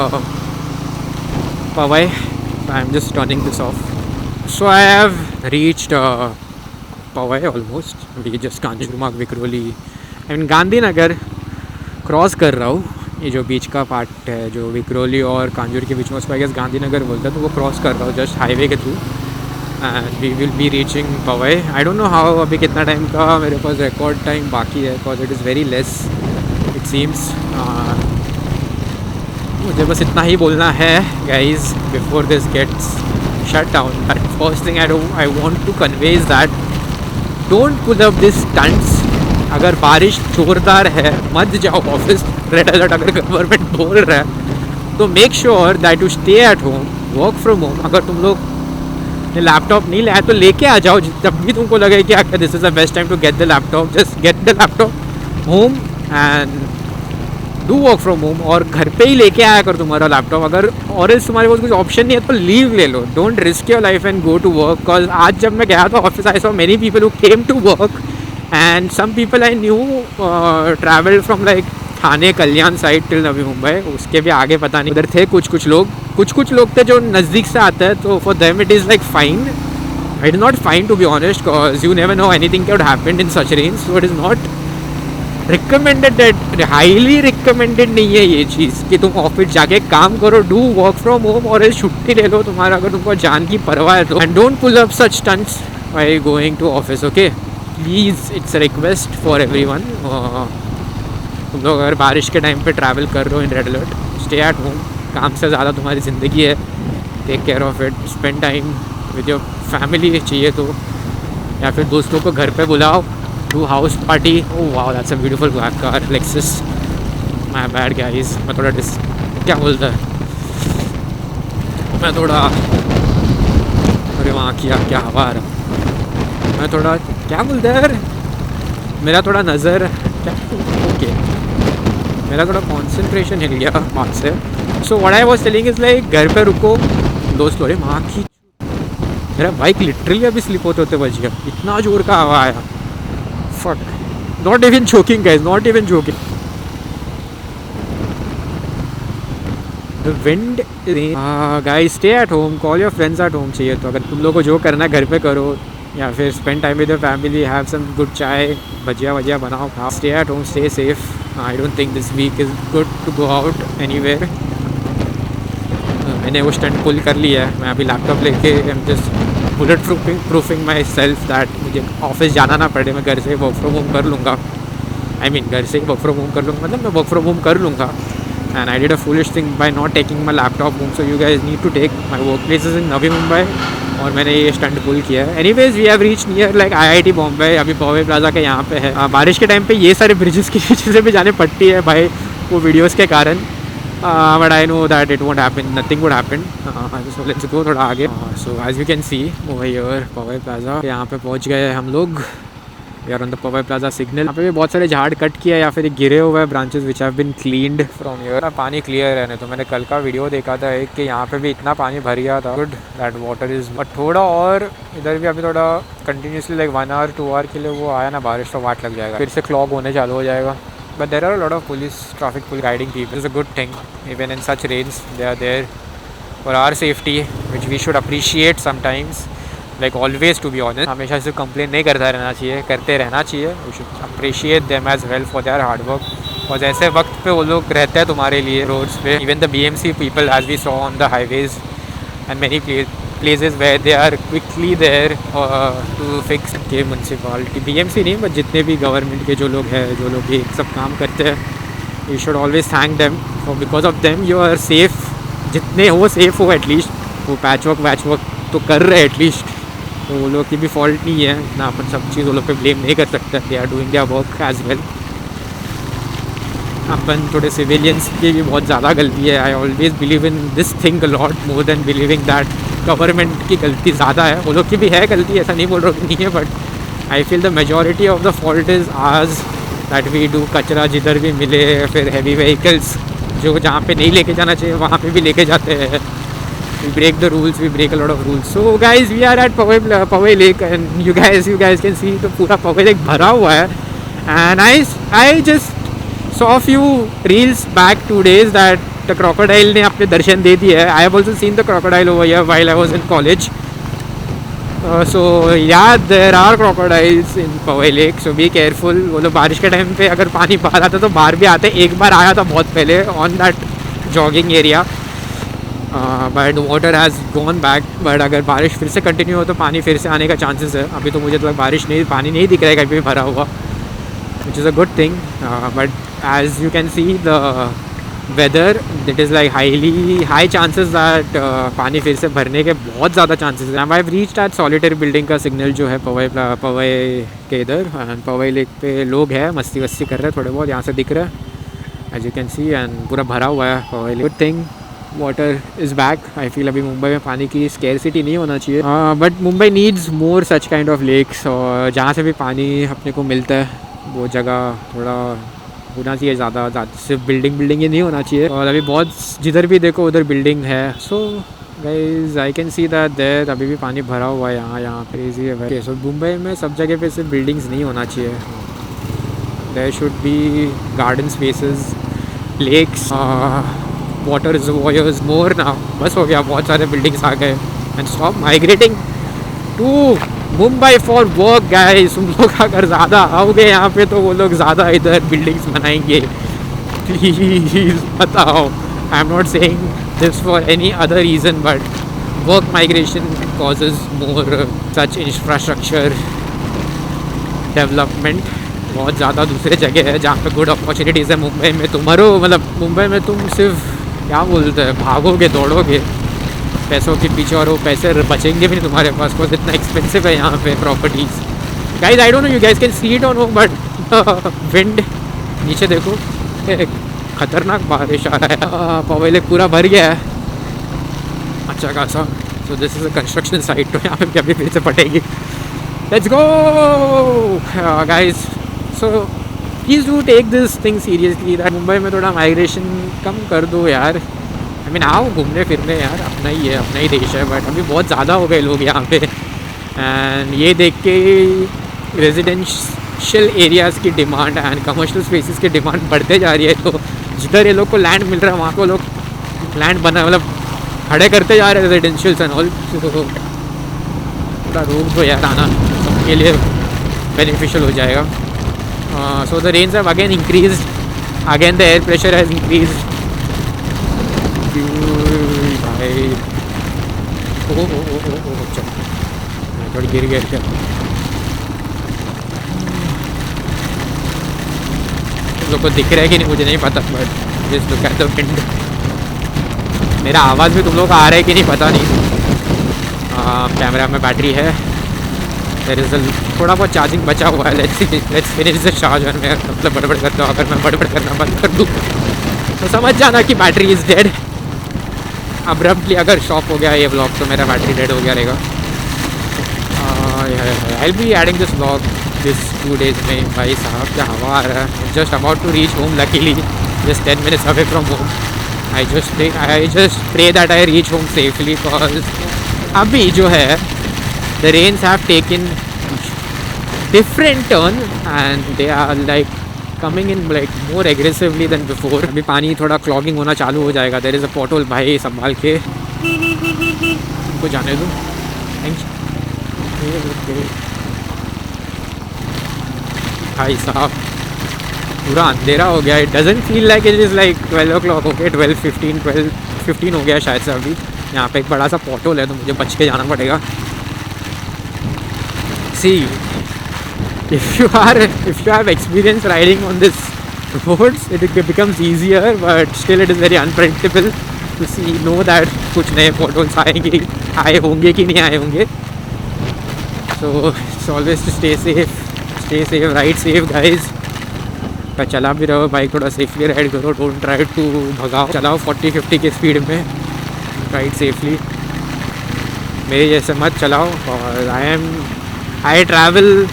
Speaker 1: Powai. I am just turning this off. So I have reached Powai almost. अभी just Kanjurmarg Vikhroli I mean Gandhinagar cross कर रहा हूँ। ये जो बीच का पार्ट है जो विक्रोली और कांजूर के बीच में, उसको आई गेस गांधीनगर बोलता है, तो वो क्रॉस कर रहा हूँ जस्ट हाईवे के through and we will be reaching Powai। I don't know how, अभी कितना टाइम का मेरे पास रिकॉर्ड टाइम बाकी है, because it is very less it seems. मुझे बस इतना ही बोलना है guys before this gets shut down. But first thing I want to convey is that don't pull up this stunts. अगर बारिश जोरदार है मत जाओ ऑफिस, रेड अलर्ट अगर गवर्नमेंट बोल रहा है तो make sure that you stay at home, work from home. अगर तुम लोग ने लैपटॉप नहीं लाया तो लेके आ जाओ, जब भी तुमको लगे कि आखिर this is the best time to get the laptop, just get the laptop home and do work from home. और घर पे ही लेके आया कर तुम्हारा लैपटॉप, अगर और इस तुम्हारे पास कुछ ऑप्शन नहीं है तो लीव ले लो। Don't risk your life and go to work. Because आज जब मैं गया था office, I saw many people who came to work and some people I knew travel from like Thane Kalyan side till Navi Mumbai. उसके भी आगे पता नहीं उधर थे कुछ लोग थे जो नज़दीक से आते हैं, तो for them it is like fine. It is not fine to be honest, because you never know anything can happen in such rains. So it is not recommended, highly recommended नहीं है ये चीज़ कि तुम ऑफिस जाके काम करो, डू वर्क फ्रॉम होम और छुट्टी ले लो तुम्हारा अगर तुमको जान की परवाह है तो। And don't pull up such stunts while going to office, okay please, it's request for everyone. तुम लोग अगर बारिश के टाइम पे ट्रैवल कर रहे हो in red alert, stay at home. काम से ज़्यादा तुम्हारी ज़िंदगी है, take care of it, spend time with your family चाहिए तो, या फिर दोस्तों को घर पे बुलाओ, do house party. Oh wow, that's a beautiful black car, Lexus. My bad guys, मैं थोड़ा क्या बोलता है, मैं थोड़ा, अरे वहाँ क्या हवा आ रहा, मैं थोड़ा क्या बोलता है यार, मेरा थोड़ा नज़र क्या, ओके मेरा थोड़ा कॉन्सेंट्रेशन हिल गया बात से। सो what I was telling is like घर पे रुको दोस्त, अरे माँ की मेरा बाइक लिटरली अभी स्लिप होते होते बच गया, इतना जोर का हवा आया। Fuck. Not even joking guys, not even joking. The wind guys, stay at home, call your friends at home चाहिए तो, अगर तुम लोग को जो करना है घर पे करो, या फिर spend time with your family, have some good चाय भजिया बनाओ खाओ, stay at home, stay safe. I don't think this week is good to go out anywhere. मैंने वो स्टंट पुल कर लिया है, मैं अभी लैपटॉप लेके I'm just bullet proofing my self that मुझे ऑफिस जाना ना पड़े, मैं घर से वर्क फ्रॉम होम कर लूँगा। आई मीन घर से ही वर्क फ्रॉम होम कर लूँगा, मतलब मैं वर्क फ्रॉम होम कर लूँगा। And I did a foolish thing by not taking my laptop home, so you guys need to take my work place in Navi Mumbai, और मैंने ये स्टंट पुल किया है। Anyways we have reach near like IIT Bombay, अभी पॉवे प्लाजा के यहाँ पे है। बारिश के टाइम पे ये सारे ब्रिजेस की नीचे से भी जाने पड़ती है भाई, वो वीडियोज़ के कारण। But I know that it won't happen, nothing would happen. So let's go थोड़ा आगे। So as you can see over here Powai Plaza, यहाँ पे पहुँच गए हम लोग। We are on the Powai Plaza signal। यहाँ पे भी बहुत सारे झाड़ कट किया या फिर गिरे हुए हैं branches which have been cleaned from here। पानी क्लियर है, नहीं तो मैंने कल का वीडियो देखा था एक कि यहाँ पे भी इतना पानी भर गया था। Good that water is, but थोड़ा और इधर भी अभी थोड़ा continuously like 1 hour 2 hour के लिए वो आया ना बारिश, तो वाट लग जाएगा, फिर से क्लॉग होने चालू हो जाएगा। But there are a lot of traffic police guiding people. It's a good thing. Even in such rains, they are there for our safety, which we should appreciate sometimes. Like always, to be honest. हमेशा सिर्फ complain नहीं करते रहना चाहिए। We should appreciate them as well for their hard work. और जैसे वक्त पे वो लोग रहते हैं तुम्हारे लिए रोड्स पे, even the BMC people as we saw on the highways and many places where they are quickly there to fix के म्यूनसिपालिटी BMC नहीं बट जितने भी गवर्नमेंट के जो लोग हैं, जो लोग ये सब काम करते हैं, you should always thank them और because of them you are safe, जितने हो सेफ हो एटलीस्ट। वो पैच वर्क तो कर रहे हैं एटलीस्ट, तो वो लोग की भी फॉल्ट नहीं है ना, अपन सब चीज़ वो लोग पे ब्लेम नहीं कर सकते। They are doing their work as well. अपन थोड़े सिविलियंस की भी बहुत ज़्यादा गलती है। I always believe in this thing a lot more than believing that government की गलती ज़्यादा है। वो लोग की भी है गलती, ऐसा नहीं बोल रहा कि नहीं है, but I feel the majority of the fault is आज दैट वी डू। कचरा जिधर भी मिले, फिर हैवी व्हीकल्स जो जहाँ पे नहीं लेके जाना चाहिए वहाँ पे भी लेके जाते हैं। We break the rules, we break a lot of rules. So guys we are at Powai lake and you guys can see तो पूरा पवई लेक भरा हुआ है। And I just saw a few reels back 2 days that the crocodile ने अपने दर्शन दे दिए है। I have also seen the crocodile over here while I was in college. So yeah, there are crocodiles in Powai Lake, so be careful. वो लोग बारिश के टाइम पे अगर पानी बाहर आता तो बाहर भी आते। एक बार आया था बहुत पहले on that jogging area, but water has gone back. But अगर बारिश फिर से कंटिन्यू हो तो पानी फिर से आने का चांसेस है। अभी तो मुझे तो पानी नहीं दिख रहा है कहीं भी भरा हुआ, which is a good thing, but as you can see the weather, it is like high chances that पानी फिर से भरने के बहुत ज़्यादा चांसेस हैं। I've reached at solitary building का सिग्नल जो है पवई के इधर, एंड पवई लेक पे लोग हैं मस्ती वस्ती कर रहे हैं थोड़े बहुत, यहाँ से दिख रहा है as you can see, and पूरा भरा हुआ है Powai lake. Good thing water is back. I feel अभी मुंबई में पानी की स्केर्सिटी नहीं होना चाहिए, but Mumbai needs more such kind of lakes, और जहाँ से भी पानी अपने को मिलता है वो जगह थोड़ा होना चाहिए ज़्यादा सिर्फ बिल्डिंग ही नहीं होना चाहिए। और अभी बहुत जिधर भी देखो उधर बिल्डिंग है। So guys I can see that there अभी भी पानी भरा हुआ है यहाँ क्रेजी है भाई। सो मुंबई में सब जगह पे सिर्फ बिल्डिंग्स नहीं होना चाहिए, there should be garden spaces, lakes, water reservoirs more ना। बस हो गया, बहुत सारे बिल्डिंग्स आ गए। And stop migrating to Mumbai for work guys. तुम लोग अगर ज़्यादा आओगे यहाँ पे तो वो लोग ज़्यादा इधर बिल्डिंग्स बनाएंगे, प्लीज़ बताओ। आई am not saying this for any other reason, but work migration causes more such infrastructure development. बहुत ज़्यादा दूसरे जगह है जहाँ पे गुड अपॉर्चुनिटीज़ है। मुंबई में तुम्हारो मतलब मुंबई में तुम सिर्फ क्या बोलते हैं, भागोगे दौड़ोगे पैसों के पीछे, और वो पैसे बचेंगे भी नहीं तुम्हारे पास, बिकॉज इतना एक्सपेंसिव है यहाँ पे properties. Guys I don't know you guys can see it और नो, बट विंड नीचे देखो, खतरनाक बारिश आ रहा है। पवई लेक पूरा भर गया है अच्छा खासा। So this is a construction site, तो यहाँ पे अभी फिर से फटेगी। Let's go guys. So please do take this thing seriously that Mumbai में थोड़ा माइग्रेशन कम कर दो यार। आई मीन आओ घूमने फिरने यार, अपना ही है, अपना ही देश है, बट अभी बहुत ज़्यादा हो गए लोग यहाँ पे। एंड ये देख के रेजिडेंशियल एरियाज़ की डिमांड एंड कमर्शियल स्पेसेस की डिमांड बढ़ते जा रही है। तो जिधर ये लोग को लैंड मिल रहा है वहाँ को लोग लैंड बना मतलब खड़े करते जा रहे हैं रेजिडेंशियल्स एंड ऑल। थोड़ा रोक दो यार, आना सबके लिए बेनिफिशियल हो जाएगा। So the rains have again increased, again the air pressure has increased भाई। चल थोड़ी गिर गया क्या, तुम लोग को दिख रहा है कि नहीं मुझे नहीं पता, बट जिस लोग कहते हो विंड, मेरा आवाज़ भी तुम लोग का आ रहा है कि नहीं पता नहीं। कैमरा में बैटरी है, देयर इज़ थोड़ा बहुत चार्जिंग बचा हुआ है। Let's finish the charge. और मैं मतलब बड़बड़ करता हूँ, अगर मैं बड़बड़ करना बंद कर दूँ तो समझ जाना कि बैटरी इज़ डेड। अब्रप्टली अगर स्टॉप हो गया ये व्लॉग तो मेरा बैटरी डेड हो गया रहेगा। I will be adding this vlog this 2 days में। भाई साहब क्या हवा आ रहा है। Just about to reach home, luckily just 10 minutes away from home. I just pray that I reach home safely, because अभी जो है the rains have taken different turn and they are like coming in like more aggressively than before. अभी पानी थोड़ा क्लॉगिंग होना चालू हो जाएगा। देयर इज़ अ पोर्टल, भाई संभाल के उनको जाने दो। थैंक यू भाई साहब, पूरा अंधेरा हो गया. It doesn't feel like it is like 12 o'clock. Okay 12:15 हो गया शायद से अभी. यहाँ पे एक बड़ा सा पॉटहोल है तो मुझे बच के जाना पड़ेगा. सी if you have experience riding on this roads, it becomes easier, but still it is very unpredictable to know that कुछ नए potholes आए होंगे कि नहीं आए होंगे. So it's always to stay safe, ride safe guys. पर चला भी रहो बाइक, थोड़ा सेफली राइड करो. डोंट ट्राई टू भगाओ, चलाओ 40-50 के स्पीड में. राइड सेफली, मेरे जैसे मत चलाओ. और I travel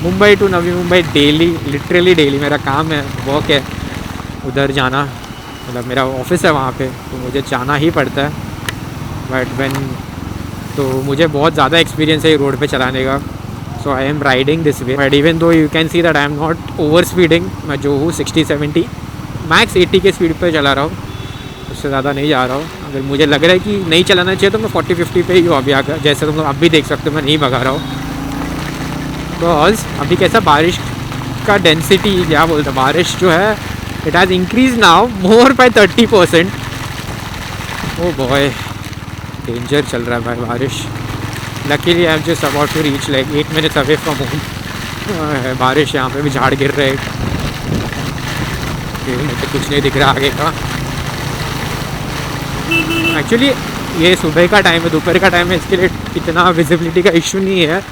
Speaker 1: Mumbai to Navi Mumbai daily, literally daily. मेरा काम है, वर्क है उधर जाना, मतलब मेरा ऑफिस है वहाँ पे, तो मुझे जाना ही पड़ता है. बट तो मुझे बहुत ज़्यादा एक्सपीरियंस है रोड पे चलाने का. So I am riding this way, but even though you can see that I am not over speeding. मैं जो हूँ 60-70 मैक्स 80 के स्पीड पे चला रहा हूँ, उससे ज़्यादा नहीं जा रहा हूँ. अगर मुझे लग रहा है कि नहीं चलाना चाहिए तो मैं 40-50 पे ही हूँ अभी आकर. जैसे तुम लोग अब भी देख सकते हो मैं नहीं भगा रहा हूँ. बिकॉज अभी कैसा बारिश का डेंसिटी, क्या बोलते हैं, बारिश जो है it has increase now more by 30%. Oh boy, danger चल रहा है भाई बारिश. Luckily I am just about to reach like 8 minutes away from home. बारिश यहाँ पे भी झाड़ गिर रहे. मुझे कुछ नहीं दिख रहा आगे का. एक्चुअली ये सुबह का टाइम है, दोपहर का टाइम है, इसके लिए इतना विजिबिलिटी का इशू नहीं है.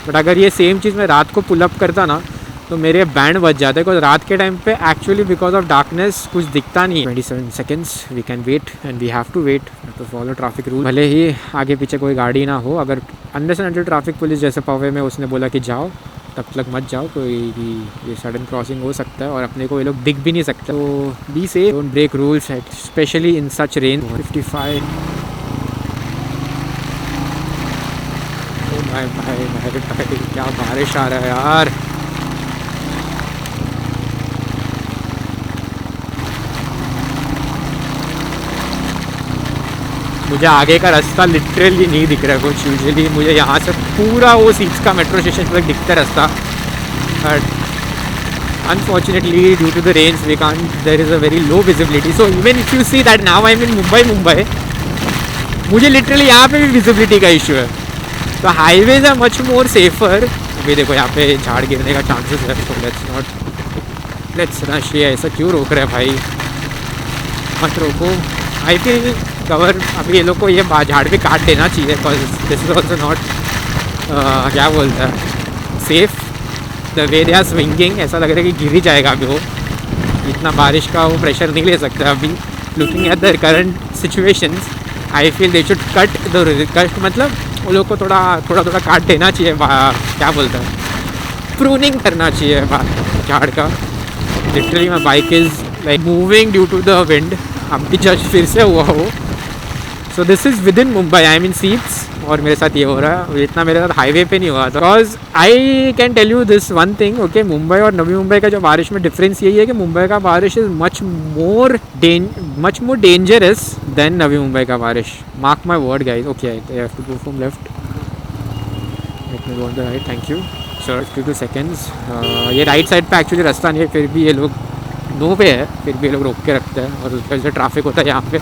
Speaker 1: बट अगर ये सेम चीज़ मैं रात को पुलअप करता ना तो मेरे बैंड बच जाते हैं. बिकॉज रात के टाइम पे एक्चुअली बिकॉज ऑफ डार्कनेस कुछ दिखता नहीं. 27 seconds we can wait and we have to wait to follow traffic rule. भले ही आगे पीछे कोई गाड़ी ना हो, अगर unless and until traffic police जैसे पवे में उसने बोला कि जाओ तब तक मत जाओ. कोई भी ये सडन क्रॉसिंग हो सकता है और अपने को ये लोग दिख भी नहीं सकते. तो be safe, don't break rules specially in such rain. 55 भाई क्या बारिश आ रहा है यार. मुझे आगे का रास्ता लिटरली नहीं दिख रहा है कुछ. यूजुअली मुझे यहाँ से पूरा वो सीट्स का मेट्रो स्टेशन तक दिखता है रास्ता. But unfortunately due to the rains we can't, there is a very low visibility. So even if you see that now I am in Mumbai, मुझे लिटरली यहाँ पे भी विजिबिलिटी का इशू है. तो highways are much more safer. अभी देखो यहाँ पे झाड़ गिरने का चांसेस है. तो लेट्स रश. ये ऐसा क्यों रोक रहे हैं भाई, मत रोको. आई थिंक कवर अभी ये लोग को ये झाड़ भी काट देना चाहिए. Because this is also not क्या बोलता है safe. The way they are swinging, ऐसा लग रहा है कि गिर ही जाएगा अभी वो. इतना बारिश का वो प्रेशर नहीं ले सकता अभी. Looking at the current situations I feel they should cut मतलब वो लोग को थोड़ा काट देना चाहिए. क्या बोलता है, प्रूनिंग करना चाहिए झाड़ का. Literally my bike is like moving due to the wind. अब भी जस्ट फिर से हुआ हो. So this is within Mumbai, I mean seats. और मेरे साथ ये हो रहा है. इतना मेरे साथ हाईवे पे नहीं हुआ था. Because I can tell you this one thing. Okay, Mumbai और नवी मुंबई का जो बारिश में डिफरेंस यही है कि मुंबई का बारिश is much more dangerous than Navi Mumbai का बारिश. Mark my word guys. Okay, I have to go from left. Let me go on the right. Thank you sir. 52 seconds. ये राइट साइड पे एक्चुअली रास्ता नहीं है, फिर भी ये लोग नो पे है, फिर भी ये लोग रोक के रखते हैं. और उस वजह से ट्रैफिक होता है यहाँ पे.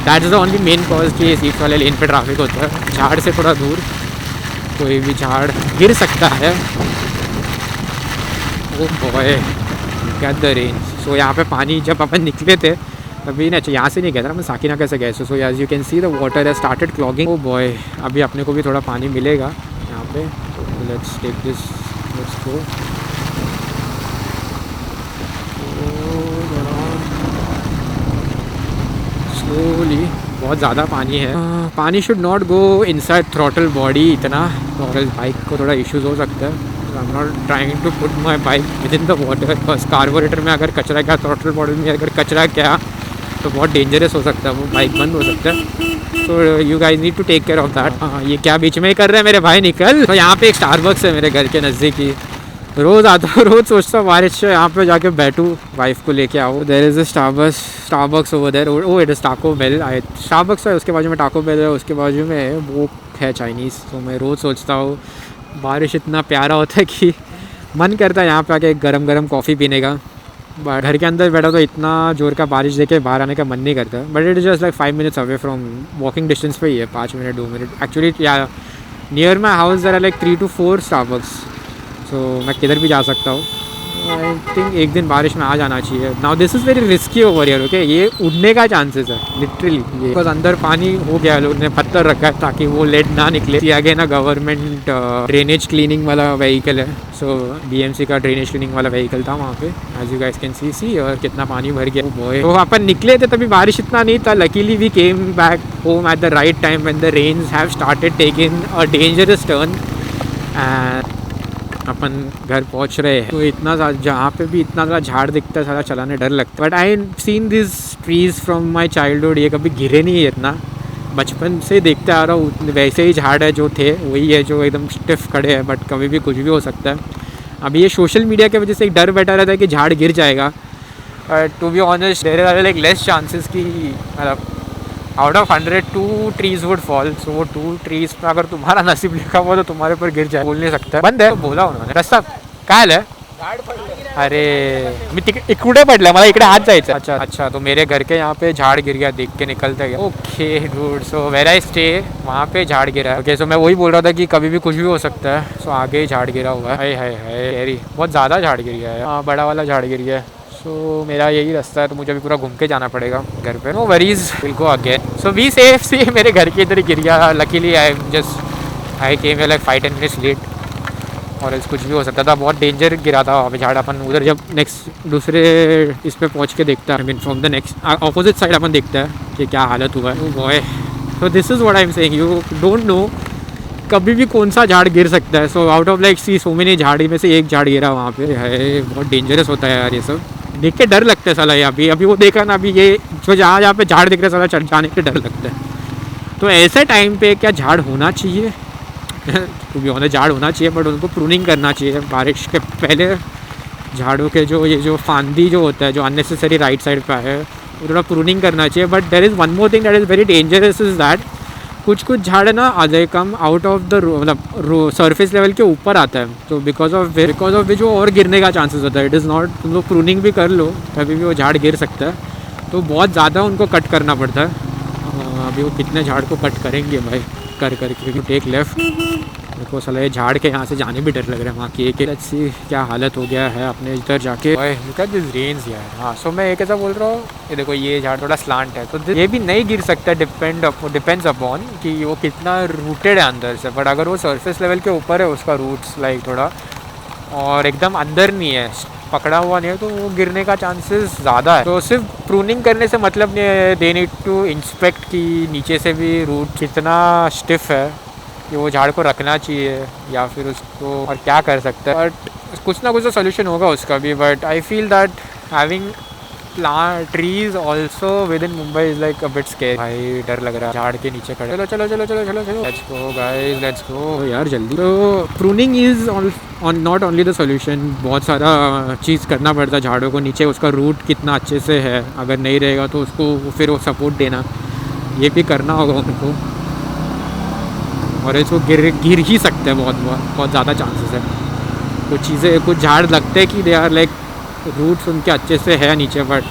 Speaker 1: That is the only main cause कि सीट वाले लेन पे ट्रैफिक होता है. झाड़ से थोड़ा दूर कोई भी झाड़ गिर सकता है. Oh boy, get the range. So यहाँ पे पानी जब अपन निकले थे अभी ना, यहाँ से नहीं गया था मैं, साकिना कैसे गए. So as you can see the water has started clogging. Oh boy, अभी अपने को भी थोड़ा पानी मिलेगा यहाँ पे. Let's take this, let's go. Slowly, बहुत ज़्यादा पानी है. पानी should not go inside throttle body इतना, और बाइक को थोड़ा इश्यूज हो सकता है. I am not trying to put my bike within the water. बस कार्बोरेटर में अगर कचरा गया, थ्रॉटल बॉडी में अगर कचरा गया तो बहुत डेंजरस हो सकता है, वो बाइक बंद हो सकता है. तो you guys need to take care of that. ये क्या बीच में ही कर रहे हैं मेरे भाई, निकल. तो यहाँ पे एक स्टारबक्स है मेरे घर के नज़दीक ही. रोज़ आता हूँ, रोज़ सोचता हूँ बारिश से यहाँ पे जाके बैठूँ, वाइफ को लेके आओ. There is a Starbucks over there. Oh it is Taco Bell. Starbucks है, उसके बाजू में टाको बेल है, उसके बाजू में वो है चाइनीज़. तो मैं रोज़ सोचता हूँ बारिश इतना प्यारा होता है कि मन करता है यहाँ पे आके गरम गरम कॉफ़ी पीने का. बट घर के अंदर बैठा तो इतना जोर का बारिश देखे बाहर आने का मन नहीं करता, but it is just like 5 minutes away from walking distance पे ही है, 5 मिनट 2 मिनट एक्चुअली। या near my house there are like 3 to 4 Starbucks, so मैं किधर भी जा सकता हूँ। आई थिंक एक दिन बारिश में आ जाना चाहिए। Now this is very risky over here, okay. ये उड़ने का चांसेस है लिटरली, ये बिकॉज अंदर पानी हो गया, लोग ने पत्थर रखा है ताकि वो लेड ना निकले। ये आगे ना गवर्नमेंट ड्रेनेज क्लीनिंग वाला व्हीकल है, सो BMC का ड्रेनेज क्लीनिंग वाला व्हीकल था वहाँ पे, as you guys can see और कितना पानी भर गया। बॉय तो अपन निकले थे तभी बारिश इतना नहीं था, luckily we came back home at the right time when the rains have started taking a dangerous turn and अपन घर पहुंच रहे हैं। तो इतना जहाँ पे भी इतना ज़्यादा झाड़ दिखता है, सारा चलाने डर लगता है। But I seen this trees from my childhood, ये कभी गिरे नहीं है इतना, बचपन से देखते आ रहा हूँ। वैसे ही झाड़ है जो थे वही है जो एकदम स्टिफ खड़े हैं, बट कभी भी कुछ भी हो सकता है। अभी ये सोशल मीडिया की वजह से एक डर बैठा रहता है कि झाड़ गिर जाएगा, to be honest there are like less chances कि मतलब out of 100 2 trees would fall. So वो 2 trees में अगर तुम्हारा नसीब लिखा हुआ तो तुम्हारे पर गिर जाए, बोल नहीं सकता। बंद है तो बोला उन्होंने रस्ता काय है। अरे मी इकडे पडलं, मला इकडे हात जायचं। अच्छा अच्छा, तो मेरे घर के यहाँ पे झाड़ गिर गया, देख के निकलते गया। Okay dude, so where I stay वहाँ पे झाड़ गिरा है। ओके सो मैं वही बोल रहा था कि कभी भी कुछ भी हो सकता है। सो आगे ही झाड़ गिरा हुआ है, हाय बहुत ज़्यादा झाड़ गिर गया है। हाँ बड़ा वाला झाड़ गिर गया है। सो मेरा यही रास्ता है, तो मुझे अभी पूरा घूम के जाना पड़ेगा घर पे। No worries, will go again. So be safe. See मेरे घर के इधर गिर गया, luckily I came like 5-10 minutes late, और कुछ भी हो सकता था। बहुत डेंजर गिरा था वहाँ पे झाड़। अपन उधर जब नेक्स्ट दूसरे इस पे पहुँच के देखता है, I mean from the next opposite side अपन देखता है कि क्या हालत हुआ है। Boy so this is what I am saying, you don't know कभी भी कौन सा झाड़ गिर सकता है। So out of like see so many झाड़ी में से एक झाड़ गिरा वहाँ पे है। बहुत डेंजरस होता है यार ये सब, देख के डर लगता है साला। ये अभी वो देखा ना, अभी ये जो जहाँ पे झाड़ दिख रहा है साला, चढ़ जाने के डर लगता है। तो ऐसे टाइम पे क्या झाड़ होना चाहिए? तो भी होना झाड़ होना चाहिए, बट उनको प्रूनिंग करना चाहिए बारिश के पहले। झाड़ों के जो ये जो फांदी जो होता है, जो अननेसेसरी राइट साइड पे है, वो थोड़ा प्रूनिंग करना चाहिए। But there is one more thing that is very dangerous is that कुछ झाड़ ना आधे कम आउट ऑफ द मतलब सरफेस लेवल के ऊपर आता है, तो बिकॉज ऑफ विच वो और गिरने का चांसेस होता है। इट इज़ नॉट, तुम लोग प्रूनिंग भी कर लो कभी भी वो झाड़ गिर सकता है। तो बहुत ज़्यादा उनको कट करना पड़ता है। अभी वो कितने झाड़ को कट करेंगे भाई कर करके। टेक लेफ्ट, देखो साला ये झाड़ के यहाँ से जाने भी डर लग रहा है वहाँ की। एक अच्छी क्या हालत हो गया है अपने इधर जाके। लुक एट दिस रेंज यार। हाँ सो मैं एक ऐसा बोल रहा हूँ, ये देखो ये झाड़ थोड़ा स्लांट है, तो ये भी नहीं गिर सकता, डिपेंड्स अपॉन कि वो कितना रूटेड है अंदर से। बट अगर वो सरफेस लेवल के ऊपर है उसका रूट्स लाइक थोड़ा, और एकदम अंदर नहीं है, पकड़ा हुआ नहीं है, तो वो गिरने का चांसेस ज़्यादा है। तो सिर्फ प्रूनिंग करने से मतलब नहीं है, दे नीड टू इंस्पेक्ट कि नीचे से भी रूट कितना स्टिफ है कि वो झाड़ को रखना चाहिए या फिर उसको और क्या कर सकता है। बट कुछ ना कुछ तो सोल्यूशन होगा उसका भी। But I feel that having trees also with in Mumbai is like a bit scary. भाई डर लग रहा है झाड़ के नीचे खड़े। चलो चलो चलो चलो चलो चलो, let's go guys, let's go यार जल्दी। तो pruning is not only the solution, बहुत सारा चीज़ करना पड़ता है झाड़ों को नीचे। उसका रूट कितना अच्छे से है, अगर नहीं रहेगा तो उसको फिर वो सपोर्ट देना, ये भी करना होगा उनको। और इसको गिर ही सकते हैं, बहुत ज़्यादा चांसेस है। कुछ चीज़ें, कुछ झाड़ लगते हैं कि दे आर लाइक रूट्स उनके अच्छे से है नीचे, बट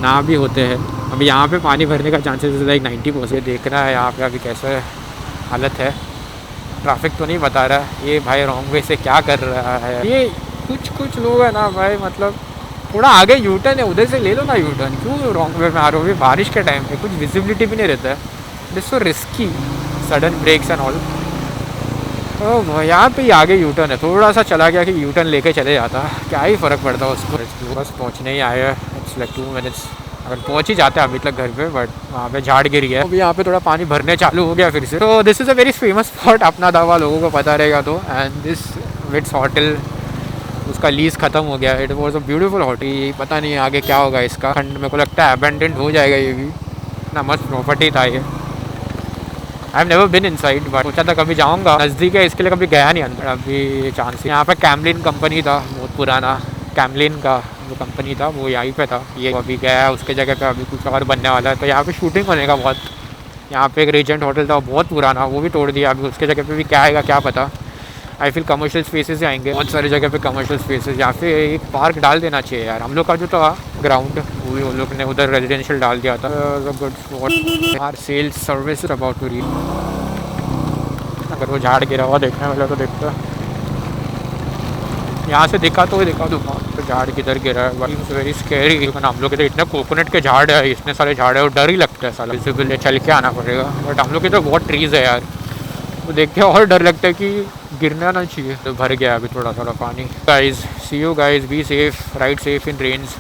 Speaker 1: ना भी होते हैं। अभी यहाँ पे पानी भरने का चांसेस लाइक 90%। देखना है यहाँ पे अभी कैसे हालत है। ट्रैफिक तो नहीं बता रहा है ये भाई, रॉन्ग वे से क्या कर रहा है ये। कुछ लोग है ना भाई, मतलब थोड़ा आगे यूटर्न है, उधर से ले लो ना यूटर्न, क्यों रॉन्ग वे में आ रहे हो? बारिश के टाइम पे कुछ विजिबिलिटी भी नहीं रहता है, it is so risky, sudden brakes and all. तो यहाँ पे ही आगे यूटर्न है, थोड़ा सा चला गया कि यूटर्न लेके चले जाता, क्या ही फ़र्क पड़ता है उसको। बस पहुँचने ही आए हैं, इट्स लाइक 2 मिनट्स, अगर पहुँच ही जाते हैं अभी तक घर पे। बट वहाँ पे झाड़ गिर गया, अभी यहाँ पे थोड़ा पानी भरने चालू हो गया फिर से। तो this is a very famous spot, अपना दावा लोगों को पता रहेगा तो। एंड दिस विट्स होटल, उसका लीज ख़त्म हो गया। It was a beautiful hotel, पता नहीं आगे क्या होगा इसका। खंड मेरे को लगता है अबेंडेंट हो जाएगा ये भी, इतना मस्त प्रॉपर्टी था ये। आई have never been inside, but सोचा था कभी जाऊँगा, नज़दीक है इसके लिए कभी गया नहीं अंदर। अभी चांस, यहाँ पे कैमलिन कंपनी था, बहुत पुराना कैमलिन का जो कंपनी था वो यहीं पे था। ये अभी गया है, उसके जगह पे अभी कुछ और बनने वाला है। तो यहाँ पे शूटिंग होने का बहुत, यहाँ पे एक रीजेंट होटल था बहुत पुराना, वो भी तोड़ दिया, अभी उसके जगह पे भी क्या आएगा क्या पता। आई फील कमर्शियल स्पेसेस आएंगे, बहुत सारी जगह पे कमर्शियल स्पेसेस, यहाँ पे एक पार्क डाल देना चाहिए यार। हम लोग का जो था ग्राउंड वो उन लोग ने उधर रेजिडेंशियल डाल दिया था। गुड स्पॉट यार, sales service about to read. अगर वो झाड़ गिरा हुआ देखने वाला तो देखता, यहाँ से दिखा तो दुकान तो झाड़ किधर गिरा है भाई, वेरी स्कैरी। हम लोग इधर इतने कोकोनट के झाड़ है, इतने सारे झाड़ है और डर ही लगता है साला, विजिबल चल के आना पड़ेगा। बट हम लोग इधर बहुत ट्रीज है यार, वो देख के और डर लगता है कि गिरना ना चाहिए। तो भर गया अभी थोड़ा थोड़ा पानी। Guys see you guys, be safe, ride safe in rains.